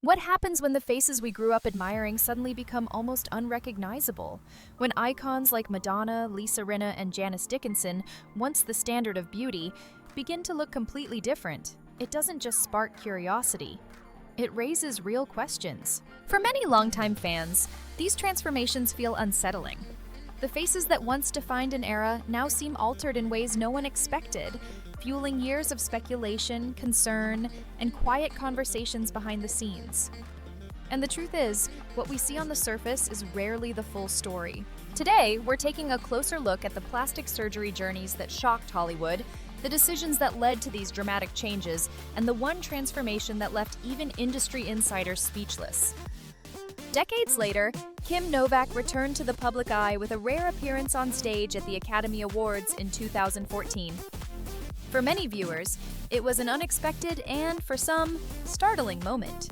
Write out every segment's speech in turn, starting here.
What happens when the faces we grew up admiring suddenly become almost unrecognizable? When icons like Madonna, Rena, and Janice Dickinson, once the standard of beauty, begin to look completely different, it doesn't just spark curiosity. It raises real questions. For many longtime fans, these transformations feel unsettling. The faces that once defined an era now seem altered in ways no one expected, fueling years of speculation, concern, and quiet conversations behind the scenes. And the truth is, what we see on the surface is rarely the full story. Today, we're taking a closer look at the plastic surgery journeys that shocked Hollywood, the decisions that led to these dramatic changes, and the one transformation that left even industry insiders speechless. Decades later, Kim Novak returned to the public eye with a rare appearance on stage at the Academy Awards in 2014. For many viewers, it was an unexpected and, for some, startling moment.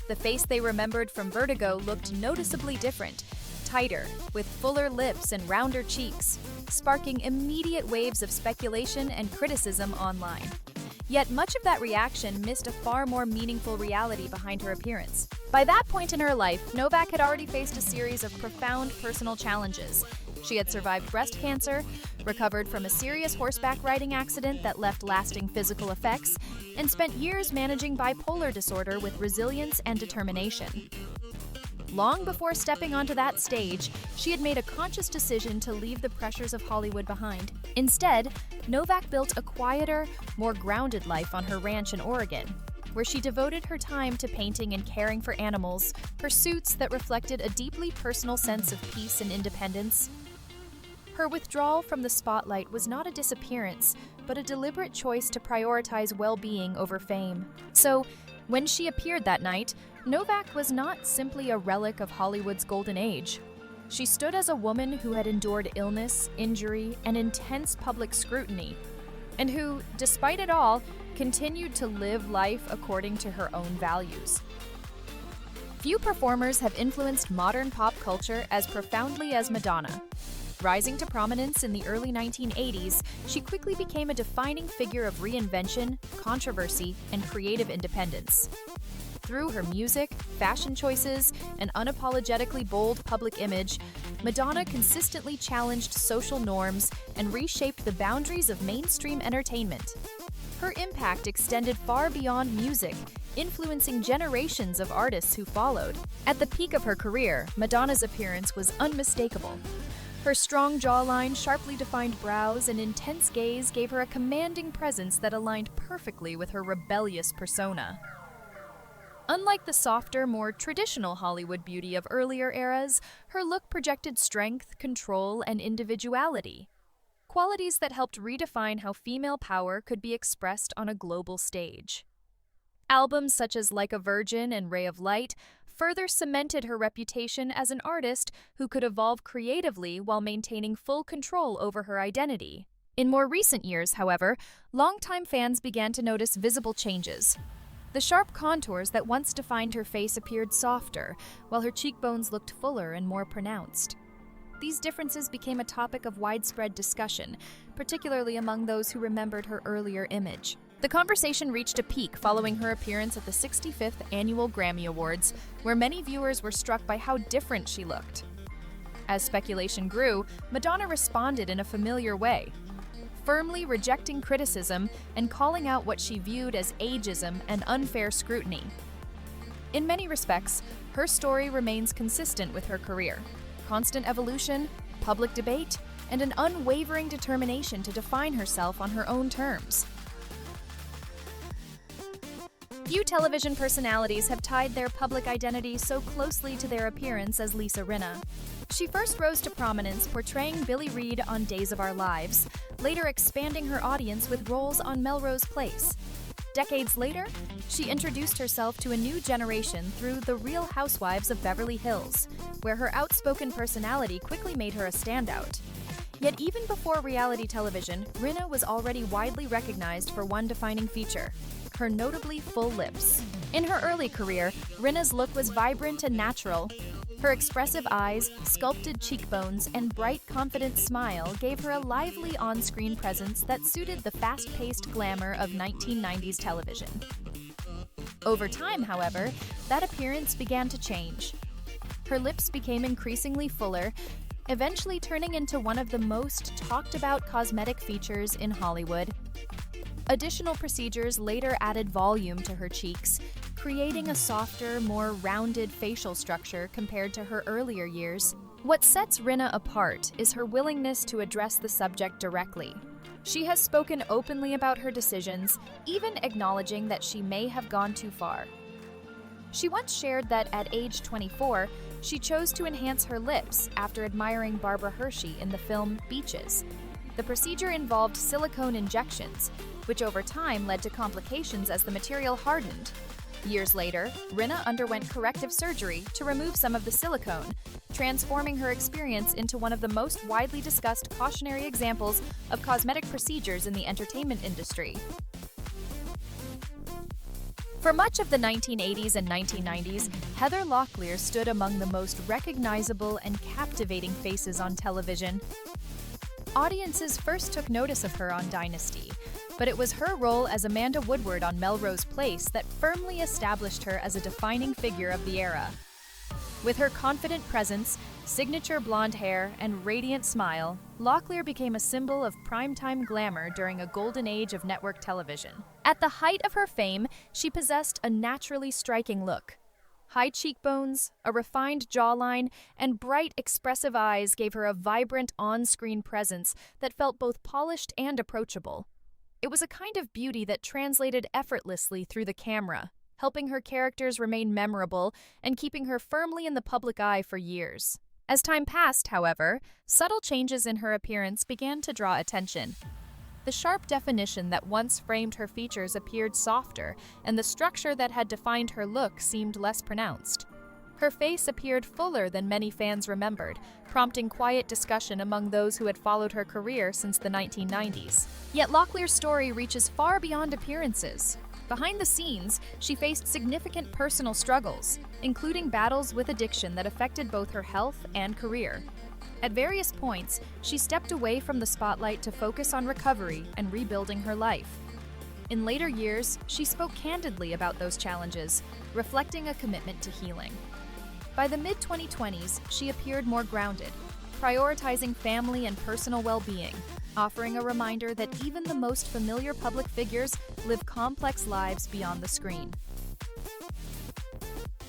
The face they remembered from Vertigo looked noticeably different, tighter, with fuller lips and rounder cheeks, sparking immediate waves of speculation and criticism online. Yet much of that reaction missed a far more meaningful reality behind her appearance. By that point in her life, Novak had already faced a series of profound personal challenges. She had survived breast cancer, recovered from a serious horseback riding accident that left lasting physical effects, and spent years managing bipolar disorder with resilience and determination. Long before stepping onto that stage, she had made a conscious decision to leave the pressures of Hollywood behind. Instead, Novak built a quieter, more grounded life on her ranch in Oregon, where she devoted her time to painting and caring for animals, pursuits that reflected a deeply personal sense of peace and independence. Her withdrawal from the spotlight was not a disappearance, but a deliberate choice to prioritize well-being over fame. So, when she appeared that night, Novak was not simply a relic of Hollywood's golden age. She stood as a woman who had endured illness, injury, and intense public scrutiny, and who, despite it all, continued to live life according to her own values. Few performers have influenced modern pop culture as profoundly as Madonna. Rising to prominence in the early 1980s, she quickly became a defining figure of reinvention, controversy, and creative independence. Through her music, fashion choices, and unapologetically bold public image, Madonna consistently challenged social norms and reshaped the boundaries of mainstream entertainment. Her impact extended far beyond music, influencing generations of artists who followed. At the peak of her career, Madonna's appearance was unmistakable. Her strong jawline, sharply defined brows, and intense gaze gave her a commanding presence that aligned perfectly with her rebellious persona. Unlike the softer, more traditional Hollywood beauty of earlier eras, her look projected strength, control, and individuality, qualities that helped redefine how female power could be expressed on a global stage. Albums such as Like a Virgin and Ray of Light further cemented her reputation as an artist who could evolve creatively while maintaining full control over her identity. In more recent years, however, longtime fans began to notice visible changes. The sharp contours that once defined her face appeared softer, while her cheekbones looked fuller and more pronounced. These differences became a topic of widespread discussion, particularly among those who remembered her earlier image. The conversation reached a peak following her appearance at the 65th Annual Grammy Awards, where many viewers were struck by how different she looked. As speculation grew, Madonna responded in a familiar way, firmly rejecting criticism and calling out what she viewed as ageism and unfair scrutiny. In many respects, her story remains consistent with her career: constant evolution, public debate, and an unwavering determination to define herself on her own terms. Few television personalities have tied their public identity so closely to their appearance as Rena. She first rose to prominence portraying Billie Reed on Days of Our Lives, later expanding her audience with roles on Melrose Place. Decades later, she introduced herself to a new generation through The Real Housewives of Beverly Hills, where her outspoken personality quickly made her a standout. Yet even before reality television, Rena was already widely recognized for one defining feature: her notably full lips. In her early career, Rena's look was vibrant and natural. Her expressive eyes, sculpted cheekbones, and bright, confident smile gave her a lively on-screen presence that suited the fast-paced glamour of 1990s television. Over time, however, that appearance began to change. Her lips became increasingly fuller, eventually turning into one of the most talked about cosmetic features in Hollywood. Additional procedures later added volume to her cheeks, creating a softer, more rounded facial structure compared to her earlier years. What sets Rena apart is her willingness to address the subject directly. She has spoken openly about her decisions, even acknowledging that she may have gone too far. She once shared that at age 24, she chose to enhance her lips after admiring Barbara Hershey in the film Beaches. The procedure involved silicone injections, which over time led to complications as the material hardened. Years later, Rena underwent corrective surgery to remove some of the silicone, transforming her experience into one of the most widely discussed cautionary examples of cosmetic procedures in the entertainment industry. For much of the 1980s and 1990s, Heather Locklear stood among the most recognizable and captivating faces on television. Audiences first took notice of her on Dynasty, but it was her role as Amanda Woodward on Melrose Place that firmly established her as a defining figure of the era. With her confident presence, signature blonde hair, and radiant smile, Locklear became a symbol of primetime glamour during a golden age of network television. At the height of her fame, she possessed a naturally striking look. High cheekbones, a refined jawline, and bright, expressive eyes gave her a vibrant on-screen presence that felt both polished and approachable. It was a kind of beauty that translated effortlessly through the camera, helping her characters remain memorable and keeping her firmly in the public eye for years. As time passed, however, subtle changes in her appearance began to draw attention. The sharp definition that once framed her features appeared softer, and the structure that had defined her look seemed less pronounced. Her face appeared fuller than many fans remembered, prompting quiet discussion among those who had followed her career since the 1990s. Yet Locklear's story reaches far beyond appearances. Behind the scenes, she faced significant personal struggles, including battles with addiction that affected both her health and career. At various points, she stepped away from the spotlight to focus on recovery and rebuilding her life. In later years, she spoke candidly about those challenges, reflecting a commitment to healing. By the mid-2020s, she appeared more grounded, prioritizing family and personal well-being, offering a reminder that even the most familiar public figures live complex lives beyond the screen.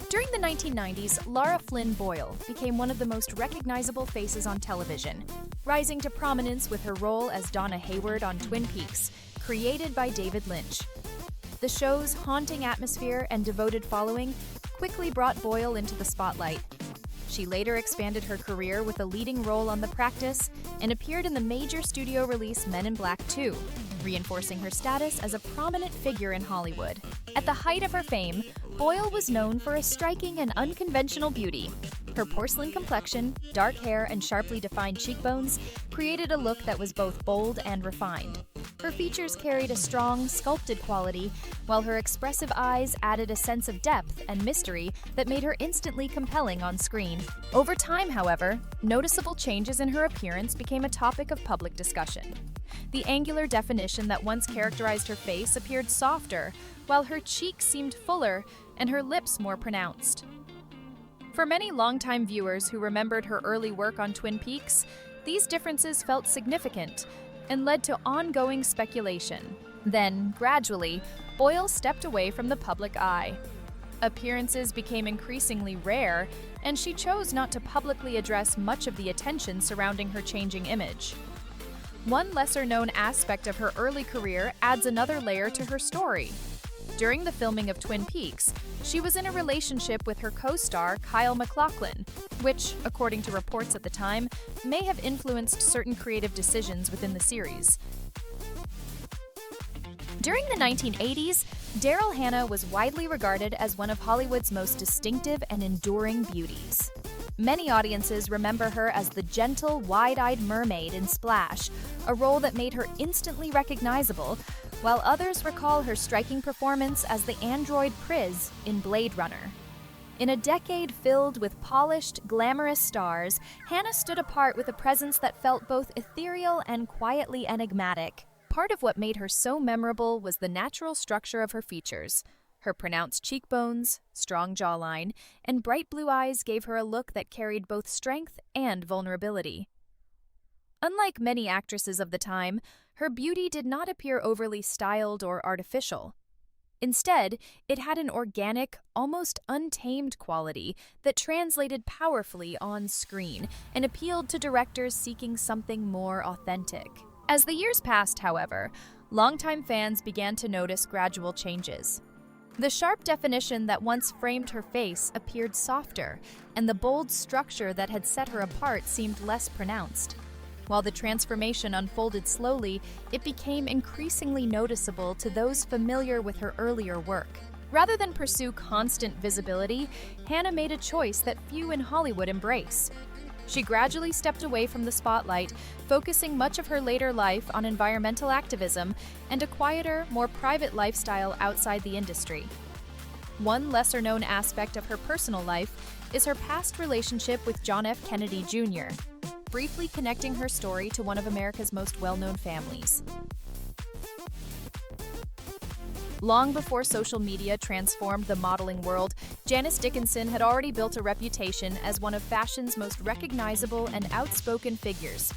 During the 1990s, Flynn Boyle became one of the most recognizable faces on television, rising to prominence with her role as Donna Hayward on Twin Peaks, created by David Lynch. The show's haunting atmosphere and devoted following quickly brought Boyle into the spotlight. She later expanded her career with a leading role on The Practice and appeared in the major studio release Men in Black 2, reinforcing her status as a prominent figure in Hollywood. At the height of her fame, Boyle was known for a striking and unconventional beauty. Her porcelain complexion, dark hair, and sharply defined cheekbones created a look that was both bold and refined. Her features carried a strong, sculpted quality, while her expressive eyes added a sense of depth and mystery that made her instantly compelling on screen. Over time, however, noticeable changes in her appearance became a topic of public discussion. The angular definition that once characterized her face appeared softer, while her cheeks seemed fuller and her lips more pronounced. For many longtime viewers who remembered her early work on Twin Peaks, these differences felt significant and led to ongoing speculation. Then, gradually, Boyle stepped away from the public eye. Appearances became increasingly rare, and she chose not to publicly address much of the attention surrounding her changing image. One lesser-known aspect of her early career adds another layer to her story. During the filming of Twin Peaks, she was in a relationship with her co-star Kyle MacLachlan, which, according to reports at the time, may have influenced certain creative decisions within the series. During the 1980s, Daryl Hannah was widely regarded as one of Hollywood's most distinctive and enduring beauties. Many audiences remember her as the gentle, wide-eyed mermaid in Splash, a role that made her instantly recognizable, while others recall her striking performance as the android Priz in Blade Runner. In a decade filled with polished, glamorous stars, Hannah stood apart with a presence that felt both ethereal and quietly enigmatic. Part of what made her so memorable was the natural structure of her features. Her pronounced cheekbones, strong jawline, and bright blue eyes gave her a look that carried both strength and vulnerability. Unlike many actresses of the time, her beauty did not appear overly styled or artificial. Instead, it had an organic, almost untamed quality that translated powerfully on screen and appealed to directors seeking something more authentic. As the years passed, however, longtime fans began to notice gradual changes. The sharp definition that once framed her face appeared softer, and the bold structure that had set her apart seemed less pronounced. While the transformation unfolded slowly, it became increasingly noticeable to those familiar with her earlier work. Rather than pursue constant visibility, Hannah made a choice that few in Hollywood embrace. She gradually stepped away from the spotlight, focusing much of her later life on environmental activism and a quieter, more private lifestyle outside the industry. One lesser-known aspect of her personal life is her past relationship with John F. Kennedy Jr., briefly connecting her story to one of America's most well-known families. Long before social media transformed the modeling world, Janice Dickinson had already built a reputation as one of fashion's most recognizable and outspoken figures,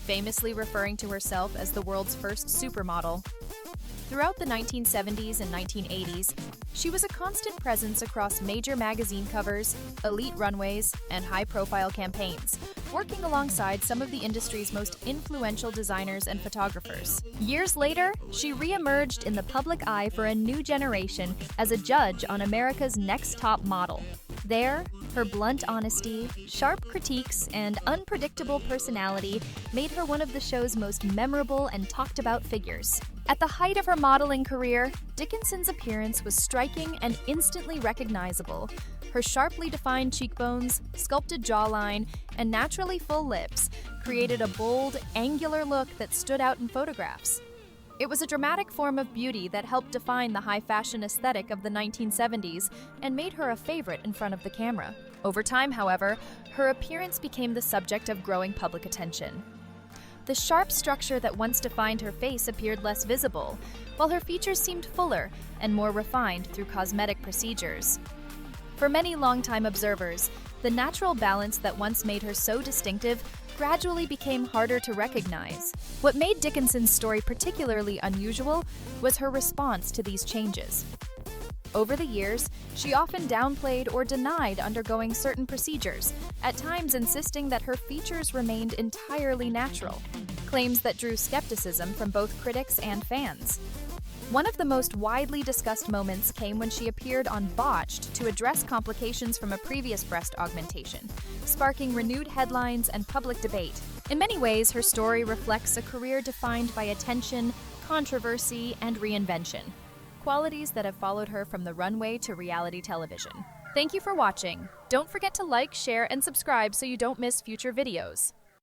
famously referring to herself as the world's first supermodel. Throughout the 1970s and 1980s, she was a constant presence across major magazine covers, elite runways, and high-profile campaigns, working alongside some of the industry's most influential designers and photographers. Years later, she re-emerged in the public eye for a new generation as a judge on America's Next Top Model. There, her blunt honesty, sharp critiques, and unpredictable personality made her one of the show's most memorable and talked-about figures. At the height of her modeling career, Dickinson's appearance was striking and instantly recognizable. Her sharply defined cheekbones, sculpted jawline, and naturally full lips created a bold, angular look that stood out in photographs. It was a dramatic form of beauty that helped define the high-fashion aesthetic of the 1970s and made her a favorite in front of the camera. Over time, however, her appearance became the subject of growing public attention. The sharp structure that once defined her face appeared less visible, while her features seemed fuller and more refined through cosmetic procedures. For many longtime observers, the natural balance that once made her so distinctive gradually became harder to recognize. What made Dickinson's story particularly unusual was her response to these changes. Over the years, she often downplayed or denied undergoing certain procedures, at times insisting that her features remained entirely natural, claims that drew skepticism from both critics and fans. One of the most widely discussed moments came when she appeared on Botched to address complications from a previous breast augmentation, sparking renewed headlines and public debate. In many ways, her story reflects a career defined by attention, controversy, and reinvention, qualities that have followed her from the runway to reality television. Thank you for watching. Don't forget to like, share, and subscribe so you don't miss future videos.